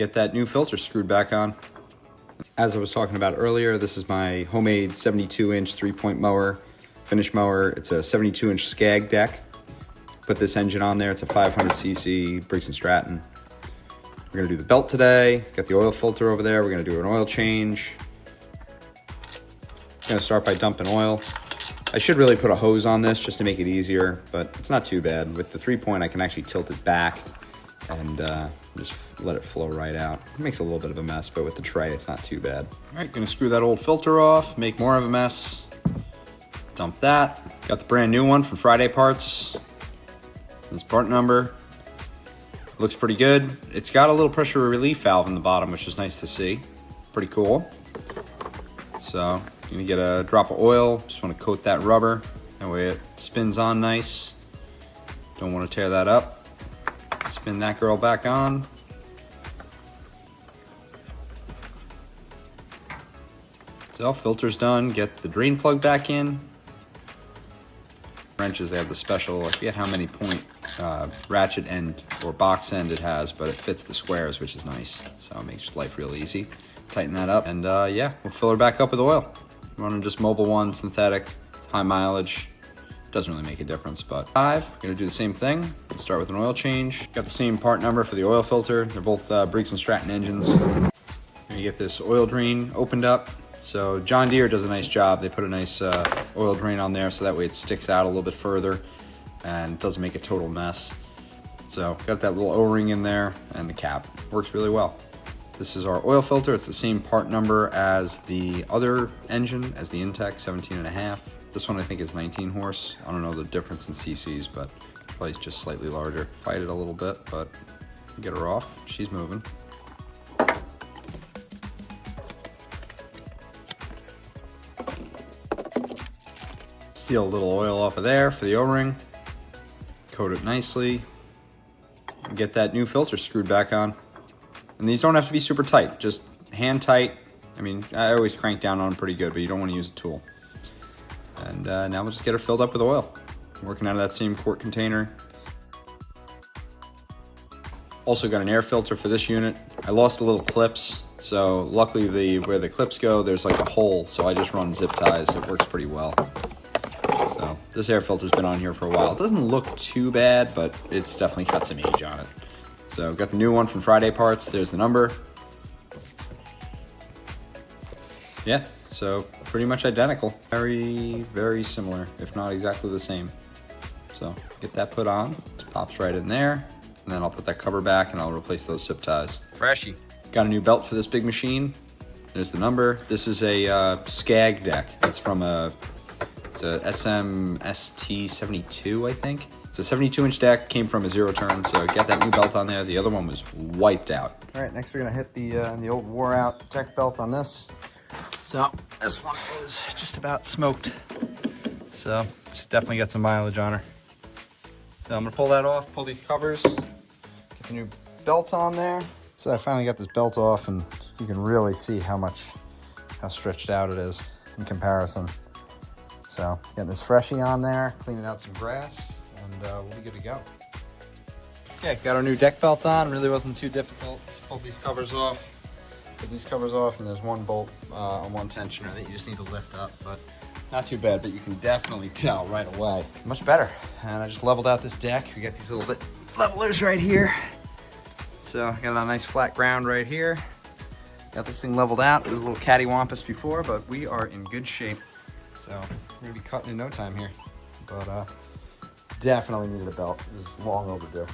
Get that new filter screwed back on. As I was talking about earlier, this is my homemade 72-inch 3-point mower, finish mower. It's a 72-inch Skag deck. Put this engine on there. It's a 500cc Briggs Stratton. We're gonna do the belt today. Got the oil filter over there. We're gonna do an oil change. Gonna start by dumping oil. I should really put a hose on this just to make it easier, but it's not too bad. With the 3-point, I can actually tilt it back and just let it flow right out. It makes a little bit of a mess, but with the tray, it's not too bad. All right, gonna screw that old filter off, make more of a mess. Dump that. Got the brand new one from FridayParts. This part number. Looks pretty good. It's got a little pressure relief valve in the bottom, which is nice to see. Pretty cool. So, you're gonna get a drop of oil. Just wanna coat that rubber. That way it spins on nice. Don't wanna tear that up. Spin that girl back on. So, filter's done. Get the drain plug back in. Wrenches, they have the special, I forget how many point ratchet end or box end it has, but it fits the squares, which is nice. So it makes life real easy. Tighten that up, and yeah, we'll fill her back up with oil. Running just Mobil 1, synthetic, high mileage. Doesn't really make a difference, but we're gonna do the same thing. Let's start with an oil change. Got the same part number for the oil filter. They're both Briggs Stratton engines. Gonna get this oil drain opened up. So John Deere does a nice job. They put a nice oil drain on there so that way it sticks out a little bit further and doesn't make a total mess. So got that little O-ring in there and the cap. Works really well. This is our oil filter. It's the same part number as the other engine, as the Intech, 17.5. This one I think is 19 horse. I don't know the difference in cc's, but probably just slightly larger. Fight it a little bit, but get her off. She's moving. Steal a little oil off of there for the O-ring. Coat it nicely. And get that new filter screwed back on. And these don't have to be super tight, just hand tight. I mean, I always crank down on them pretty good, but you don't want to use a tool. And now we'll just get her filled up with oil. I'm working out of that same quart container. Also got an air filter for this unit. I lost the little clips, so luckily where the clips go, there's like a hole, so I just run zip ties. It works pretty well. So this air filter's been on here for a while. It doesn't look too bad, but it's definitely got some age on it. So got the new one from FridayParts. There's the number. Yeah, so pretty much identical. Very, very similar, if not exactly the same. So get that put on. It pops right in there. And then I'll put that cover back and I'll replace those zip ties. Freshy. Got a new belt for this big machine. There's the number. This is a Skag deck. It's from it's a SMST72, I think. It's a 72-inch deck, came from a 0-turn, so get that new belt on there. The other one was wiped out. All right, next we're gonna hit the old wore-out deck belt on this. So this one is just about smoked. So it's definitely got some mileage on her. So I'm gonna pull that off, pull these covers, get the new belt on there. So I finally got this belt off, and you can really see how stretched out it is in comparison. So getting this freshie on there, cleaning out some grass, and we'll be good to go. Yeah, got our new deck belt on. Really wasn't too difficult. Just pull these covers off. Put these covers off, and there's one bolt on one tensioner that you just need to lift up, but not too bad, but you can definitely tell right away. Much better. And I just leveled out this deck. We got these little levelers right here. So I got a nice flat ground right here. Got this thing leveled out. It was a little cattywampus before, but we are in good shape. So we're gonna be cutting in no time here. But definitely needed a belt. It was long overdue.